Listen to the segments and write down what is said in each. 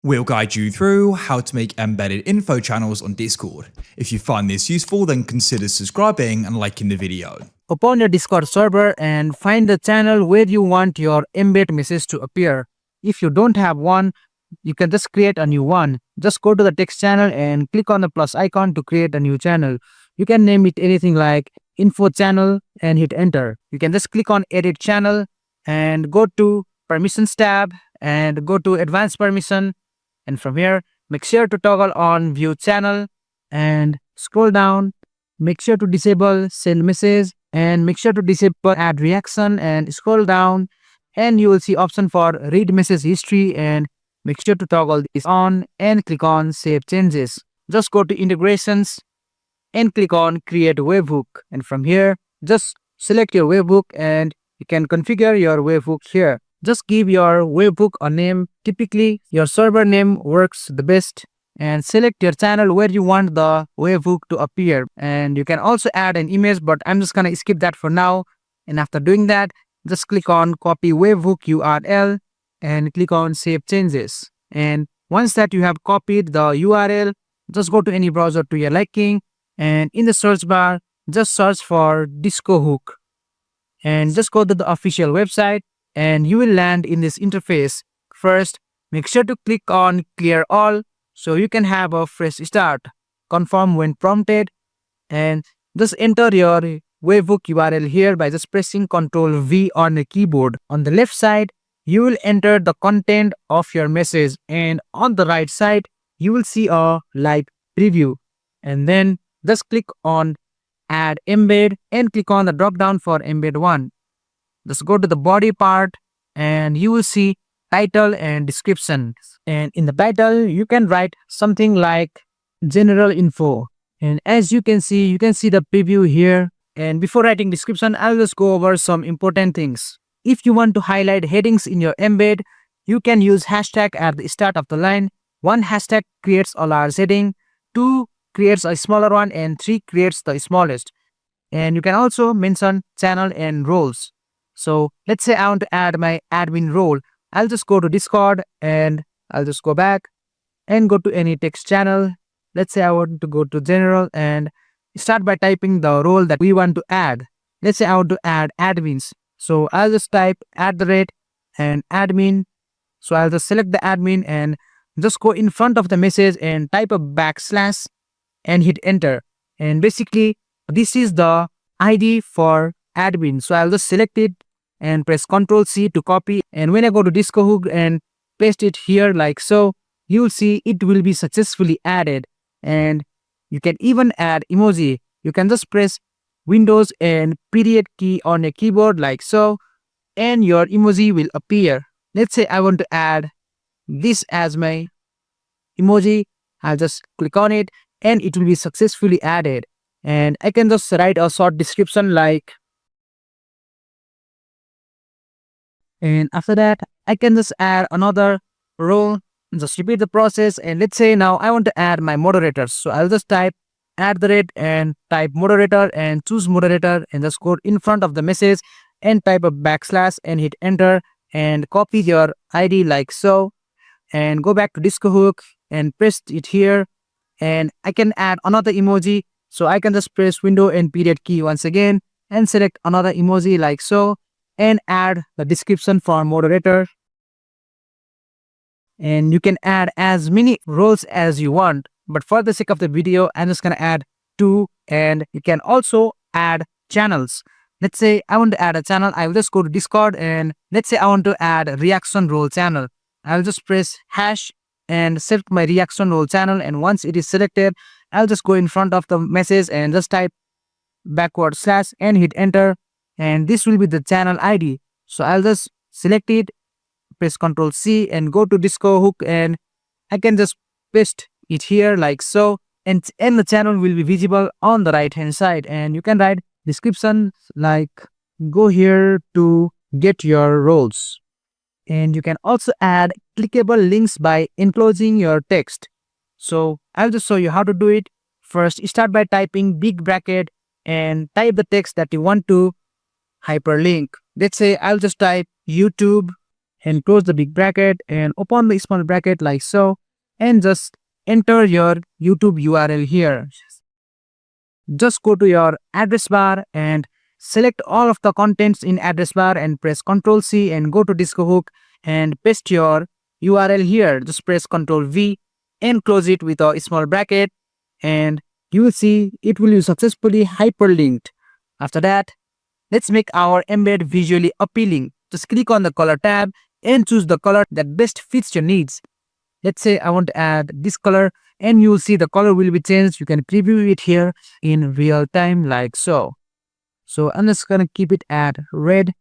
We'll guide you through how to make embedded info channels on Discord. If you find this useful, then consider subscribing and liking the video. Open your Discord server and find the channel where you want your embed message to appear. If you don't have one, you can just create a new one. Just go to the text channel and click on the plus icon to create a new channel. You can name it anything like info channel and hit enter. You can just click on edit channel and go to permissions tab and go to advanced permission. And from here, make sure to toggle on view channel and scroll down. Make sure to disable send message and make sure to disable add reaction and scroll down and you will see option for read message history and make sure to toggle this on and click on save changes. Just go to integrations and click on create webhook, and from here just select your webhook and you can configure your webhook here. Just give your webhook a name. Typically your server name works the best, and select your channel where you want the webhook to appear. And you can also add an image, but I'm just gonna skip that for now. And after doing that, just click on copy webhook URL and click on save changes. And once that you have copied the URL, just go to any browser to your liking and in the search bar just search for Discohook and just go to the official website and you will land in this interface. First, make sure to click on clear all so you can have a fresh start. Confirm when prompted and just enter your webhook URL here by just pressing Ctrl V on the keyboard. On the left side, you will enter the content of your message, and on the right side, you will see a live preview. And then just click on add embed and click on the drop down for embed 1. Just go to the body part and you will see title and description. And in the title, you can write something like general info. And as you can see the preview here. And before writing description, I'll just go over some important things. If you want to highlight headings in your embed, you can use hashtag at the start of the line. 1 hashtag creates a large heading, 2 creates a smaller one, and 3 creates the smallest. And you can also mention channel and roles. So let's say I want to add my admin role. I'll just go to Discord and I'll just go back and go to any text channel. Let's say I want to go to general and start by typing the role that we want to add. Let's say I want to add admins. So I'll just type @ and admin. So I'll just select the admin and just go in front of the message and type a backslash and hit enter. And basically this is the ID for admin. So I'll just select it and press Ctrl C to copy. And when I go to Discohook and paste it here like so, you will see it will be successfully added. And you can even add emoji. You can just press Windows and period key on a keyboard like so, and your emoji will appear. Let's say I want to add this as my emoji. I'll just click on it and it will be successfully added. And I can just write a short description like, and after that I can just add another role. Just repeat the process. And let's say now I want to add my moderators. So I'll just type @ and type moderator and choose moderator and just go in front of the message and type a backslash and hit enter and copy your ID like so and go back to Discohook and press it here. And I can add another emoji. So I can just press window and period key once again and select another emoji like so and add the description for moderator. And you can add as many roles as you want, but for the sake of the video, I'm just gonna add 2. And you can also add channels. Let's say I want to add a channel. I will just go to Discord and let's say I want to add a reaction role channel. I'll just press hash and select my reaction role channel. And once it is selected, I'll just go in front of the message and just type / and hit enter. And this will be the channel ID. So I'll just select it, press Ctrl C and go to Discohook and I can just paste it here like so. And the channel will be visible on the right hand side. And you can write description like go here to get your roles. And you can also add clickable links by enclosing your text. So I'll just show you how to do it. First, start by typing big bracket and type the text that you want to hyperlink. Let's say I'll just type YouTube and close the big bracket and open the small bracket like so, and just enter your YouTube URL here. Just go to your address bar and select all of the contents in address bar and press Ctrl C and go to Discohook and paste your URL here. Just press Ctrl V and close it with a small bracket, and you will see it will be successfully hyperlinked. After that, let's make our embed visually appealing. Just click on the color tab and choose the color that best fits your needs. Let's say I want to add this color, and you will see the color will be changed. You can preview it here in real time like so. So I'm just gonna keep it at red,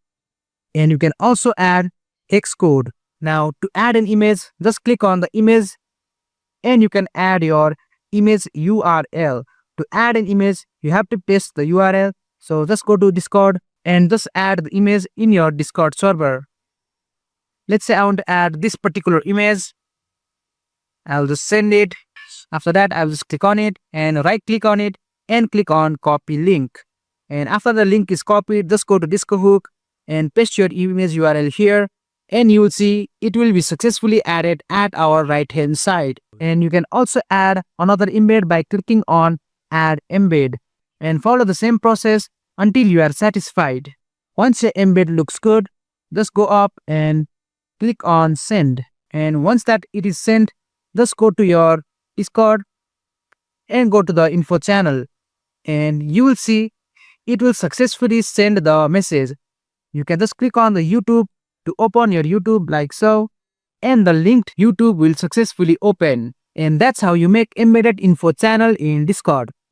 and you can also add hex code. Now to add an image, just click on the image and you can add your image URL. To add an image, you have to paste the URL. So just go to Discord and just add the image in your Discord server. Let's say I want to add this particular image. I'll just send it. After that, I'll just click on it and right click on it and click on copy link. And after the link is copied, just go to Discohook and paste your image URL here, and you will see it will be successfully added at our right hand side. And you can also add another embed by clicking on add embed and follow the same process until you are satisfied. Once your embed looks good, just go up and click on send. And once that it is sent, just go to your Discord and go to the info channel, and you will see it will successfully send the message. You can just click on the YouTube to open your YouTube like so, and the linked YouTube will successfully open. And that's how you make embedded info channel in Discord.